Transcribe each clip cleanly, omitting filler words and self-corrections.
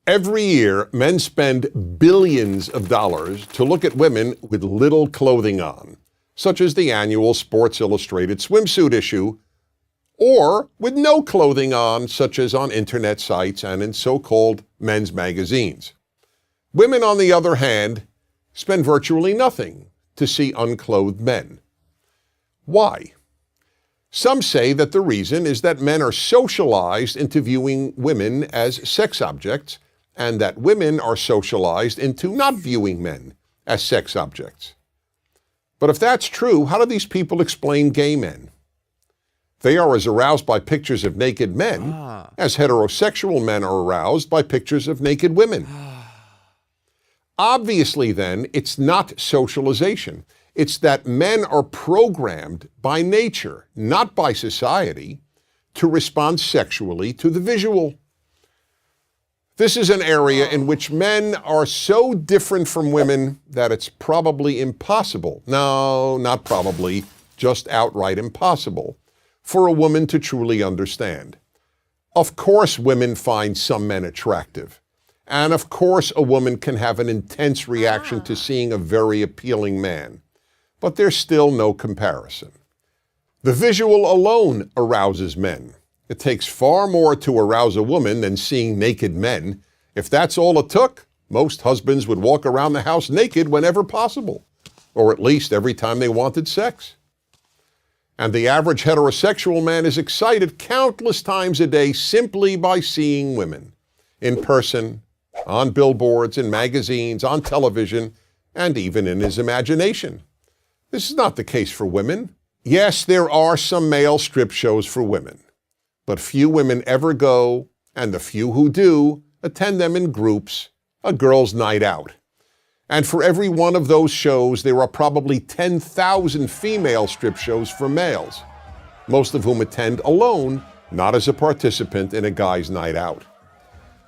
Every year, men spend billions of dollars to look at women with little clothing on, such as the annual Sports Illustrated swimsuit issue, or with no clothing on, such as on internet sites and in so-called men's magazines. Women, on the other hand, spend virtually nothing to see unclothed men. Why? Some say that the reason is that men are socialized into viewing women as sex objects, and that women are socialized into not viewing men as sex objects. But if that's true, how do these people explain gay men? They are as aroused by pictures of naked men as heterosexual men are aroused by pictures of naked women. Obviously, then, it's not socialization. It's that men are programmed by nature, not by society, to respond sexually to the visual. This is an area in which men are so different from women that it's probably impossible, no, not probably, just outright impossible, for a woman to truly understand. Of course women find some men attractive, and of course a woman can have an intense reaction to seeing a very appealing man, but there's still no comparison. The visual alone arouses men. It takes far more to arouse a woman than seeing naked men. If that's all it took, most husbands would walk around the house naked whenever possible, or at least every time they wanted sex. And the average heterosexual man is excited countless times a day simply by seeing women, in person, on billboards, in magazines, on television, and even in his imagination. This is not the case for women. Yes, there are some male strip shows for women, but few women ever go, and the few who do attend them in groups, a girls' night out. And for every one of those shows, there are probably 10,000 female strip shows for males, most of whom attend alone, not as a participant in a guy's night out.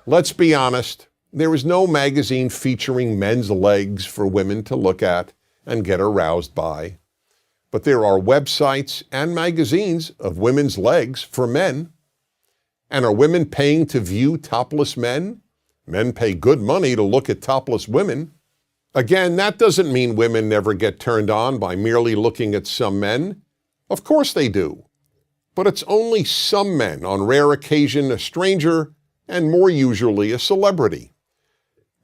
Let's be honest, there is no magazine featuring men's legs for women to look at and get aroused by. But there are websites and magazines of women's legs for men. And are women paying to view topless men? Men pay good money to look at topless women. Again, that doesn't mean women never get turned on by merely looking at some men. Of course they do. But it's only some men, on rare occasion a stranger, and more usually a celebrity.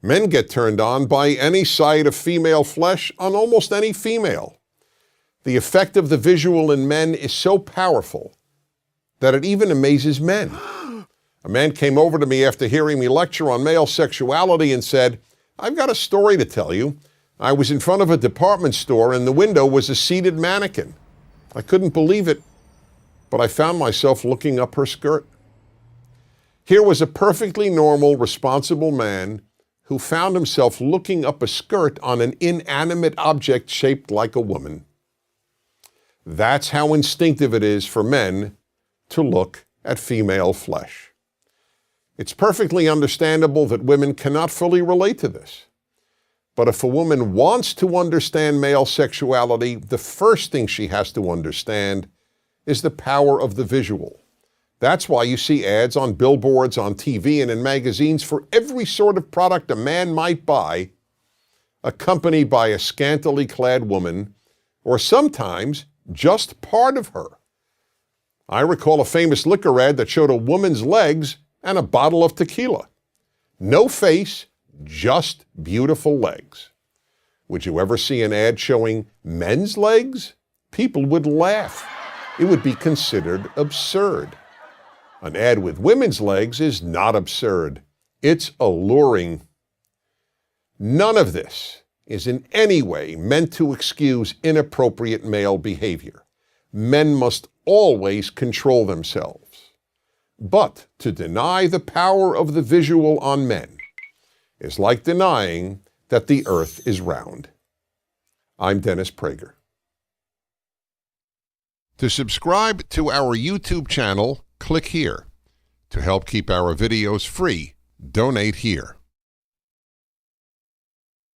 Men get turned on by any sight of female flesh on almost any female. The effect of the visual in men is so powerful that it even amazes men. A man came over to me after hearing me lecture on male sexuality and said, "I've got a story to tell you. I was in front of a department store and the window was a seated mannequin. I couldn't believe it, but I found myself looking up her skirt." Here was a perfectly normal, responsible man who found himself looking up a skirt on an inanimate object shaped like a woman. That's how instinctive it is for men to look at female flesh. It's perfectly understandable that women cannot fully relate to this. But if a woman wants to understand male sexuality, the first thing she has to understand is the power of the visual. That's why you see ads on billboards, on TV, and in magazines for every sort of product a man might buy, accompanied by a scantily clad woman, or sometimes just part of her. I recall a famous liquor ad that showed a woman's legs and a bottle of tequila. No face, just beautiful legs. Would you ever see an ad showing men's legs? People would laugh. It would be considered absurd. An ad with women's legs is not absurd. It's alluring. None of this is in any way meant to excuse inappropriate male behavior. Men must always control themselves. But to deny the power of the visual on men is like denying that the earth is round. I'm Dennis Prager. To subscribe to our YouTube channel, click here. To help keep our videos free, donate here.